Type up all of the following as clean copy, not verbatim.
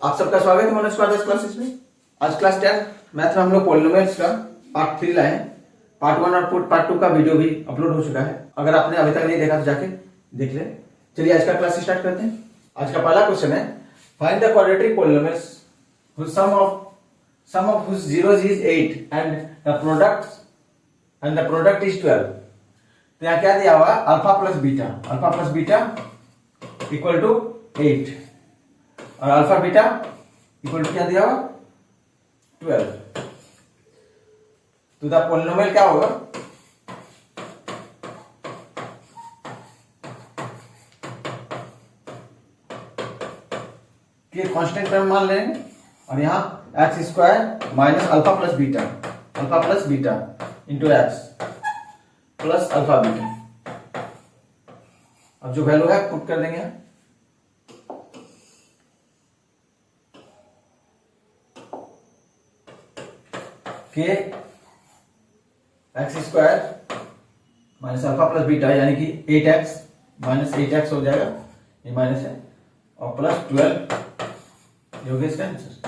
आप सबका स्वागत है मनोज स्वागत क्लासेस में। आज क्लास 10 मैथ में हम लोग पॉलिनोमियल्स का पार्ट 3 लाए हैं। पार्ट 1 और पार्ट 2 का वीडियो भी अपलोड हो चुका है। अगर आपने अभी तक नहीं देखा तो जाके देख ले। चलिए आज का क्लास स्टार्ट करते हैं। आज का पहला क्वेश्चन है, find the quadratic polynomials whose sum of whose zeros is 8 and the product is 12। तो यहाँ क्या दिया हुआ, alpha plus beta equal to 8 और अल्फा बीटा इक्वल टू क्या दिया हुआ 12। तो द पॉलिनोमियल क्या होगा, कि कांस्टेंट टर्म मान लेंगे और यहाँ x square minus alpha plus beta into x plus alpha beta. अब जो वैल्यू है पुट कर देंगे कि x square minus alpha plus beta यानी कि 8x माइनस 8x हो जाएगा, ये माइनस है, और प्लस 12 ये हो गया इसका आंसर।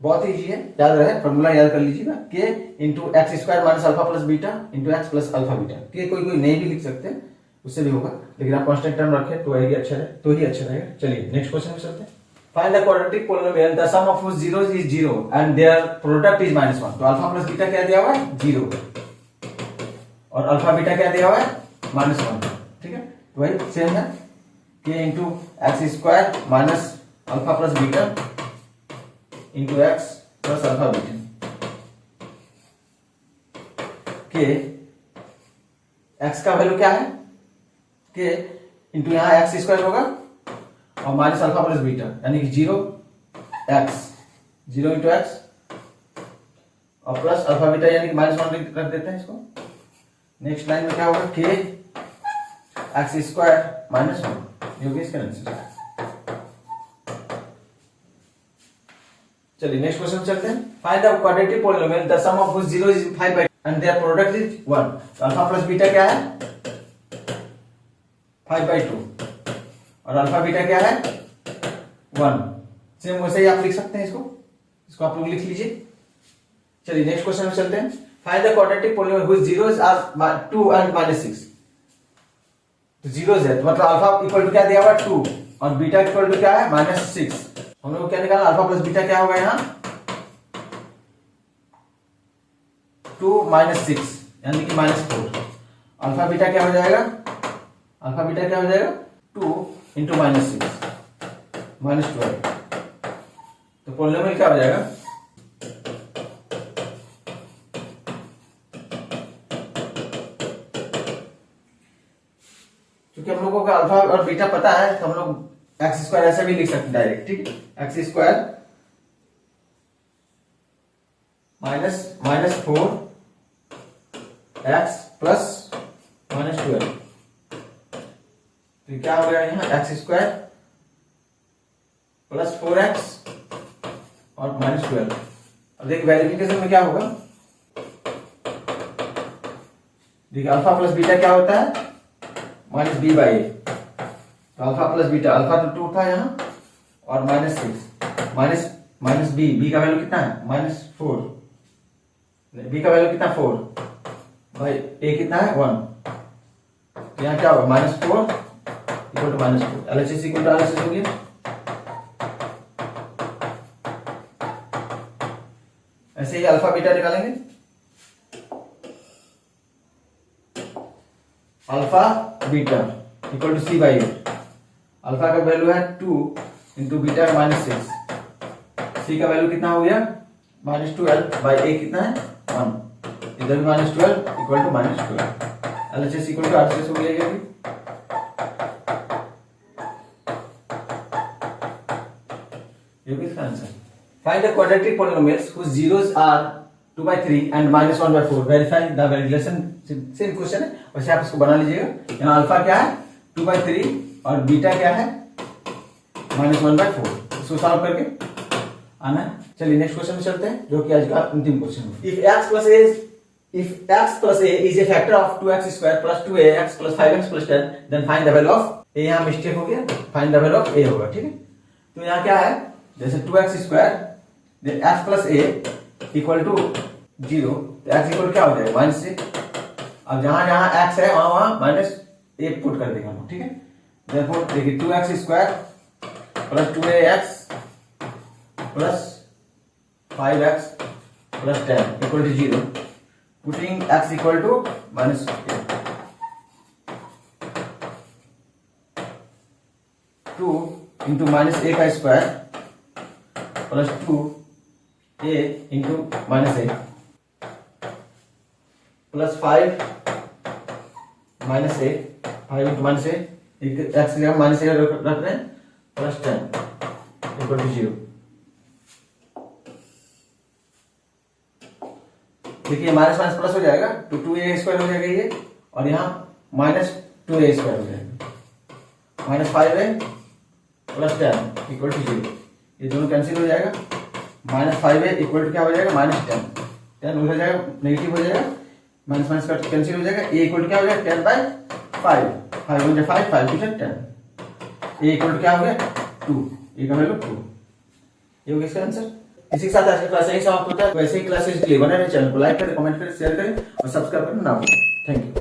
बहुत इजी है, याद रहे, फॉर्मूला याद कर लीजिएगा के into x square minus alpha plus beta into x plus alpha beta. के कोई नहीं भी लिख सकते हैं, उससे भी होगा, लेकिन आप कांस्टेंट टर्म रखें तो ही अच्छा रहेगा। चलिए नेक्स्ट क्वेश्चन में चलते हैं। Find the quadratic polynomial the sum of whose zeros is 0 and their product is -1। तो अल्फा प्लस बीटा क्या दिया हुआ है 0 और अल्फा बीटा क्या दिया हुआ है -1। ठीक है, तो वही सेम है, के into x square minus alpha plus beta into x plus alpha beta. के एक्स का वैल्यू क्या है, के इंटू यहाँ एक्स स्क्वायर होगा और माइनस अल्फा प्लस बीटा यानी कि 0 इंटू एक्स और प्लस अल्फा बीटा यानी कि -1 रख देते हैं इसको। नेक्स्ट लाइन में क्या होगा, के एक्स स्क्वायर -1, ये होगी इसका आंसर। चलिए नेक्स्ट क्वेश्चन चलते हैं। Find the quadratic polynomial the sum of whose zeros is 5 and their product is 1। तो अल्फा प्लस बीटा क्या है 5/2 और अल्फा बीटा क्या है 1। सेम वैसे ही आप लिख सकते हैं, इसको आप लोग लिख लीजिए। चलिए नेक्स्ट क्वेश्चन में चलते हैं। Find the quadratic polynomial whose zeros are 2 and -6। तो जीरोस है तो मतलब अल्फा इक्वल टू क्या दिया हुआ 2 और बीटा इक्वल टू क्या है -6। हम लोग क्या निकाला, अल्फा प्लस बीटा क्या होगा यहाँ 2 - 6 यानी कि -4। अल्फा बीटा क्या हो जाएगा 2 इंटू -6 -12। तो पॉलिनोमियल क्या हो जाएगा, क्योंकि हम लोगों का अल्फा और बीटा पता है तो हम लोग एक्स स्क्वायर ऐसे भी लिख सकते हैं डायरेक्ट। ठीक, x square minus 4 x plus -12। तो क्या हो गया यहाँ एक्स स्क्वायर प्लस 4x और -12। अब देखिए वेरिफिकेशन में क्या होगा, देखिए अल्फा प्लस बीटा क्या होता है -b/a। तो अल्फा प्लस बीटा, अल्फा तो 2 था यहाँ और -6 माइनस बी का वैल्यू कितना है -4, बी का वैल्यू कितना 4 भाई, ए कितना है 1। तो यहाँ क्या होगा -4 equal to -4, LHS equal to RHS हो गया। ऐसे ही अल्फा बीटा निकालेंगे, alpha beta equal to c/8। Alpha का वैल्यू है 2 इंटू बीटा -6, सी का वैल्यू कितना हो गया -12 बाई ए कितना है 1, इधर भी -12 equal to -12, LHS equal to RHS हो गया ये भी। ये भी इसका answer. Find the quadratic polynomials whose zeros are 2/3 and -1/4। Verify the relation. Same question है, वैसे आप इसको बना लीजिएगा। यहाँ अल्फा क्या है 2/3 और बीटा क्या है -1/4। इसको सॉल्व करके आना है। चलिए नेक्स्ट क्वेश्चन में चलते हैं, जो कि आज का अंतिम क्वेश्चन है। If x plus a is a factor of 2x square plus 2ax plus 5x plus 10, then find the value of a यहाँ मिस्टेक हो गया, find the value of a होगा, ठीक है। तो यहाँ क्या है, जैसे 2x square then x plus a equal to 0, तो x इक्वल क्या हो जाएगा माइनस ए। अब जहां जहां x है वहां वहां माइनस ए पुट कर देंगे हम, ठीक है। देयरफॉर देखिए 2x square plus 2ax plus 5x plus 10 equal to 0, putting x equal to minus a. 2 into minus a का square plus 2a into minus a plus 5 minus a, 5 into minus a, x की जगह minus ए रख रहे हैं, plus 10 equal to 0। देखिए minus minus plus हो जाएगा तो 2a स्क्वायर हो जाएगा ये, और यहाँ माइनस 2a स्क्वायर हो जाएगा, minus 5a plus 10 equal to 0। ये दोनों कैंसिल हो जाएगा, माइनस 5a इक्वल टू क्या हो जाएगा माइनस 10 हो जाएगा, नेगेटिव हो जाएगा, माइनस माइनस का कैंसिल हो जाएगा, ए इक्वल टू क्या हो जाएगा 10/5, 5 हो जाएगा 5 टू 10, ए इक्वल टू क्या हो गया 2, ए का वैल्यू 2। ये हो गया इसका आंसर। इसी के साथ आज का क्लास यही समाप्त होता है। वैसे ही क्लासेस के लिए बने रहे, चैनल को लाइक करें, कमेंट करें, शेयर करें और सब्सक्राइब करना ना भूलें। Thank you.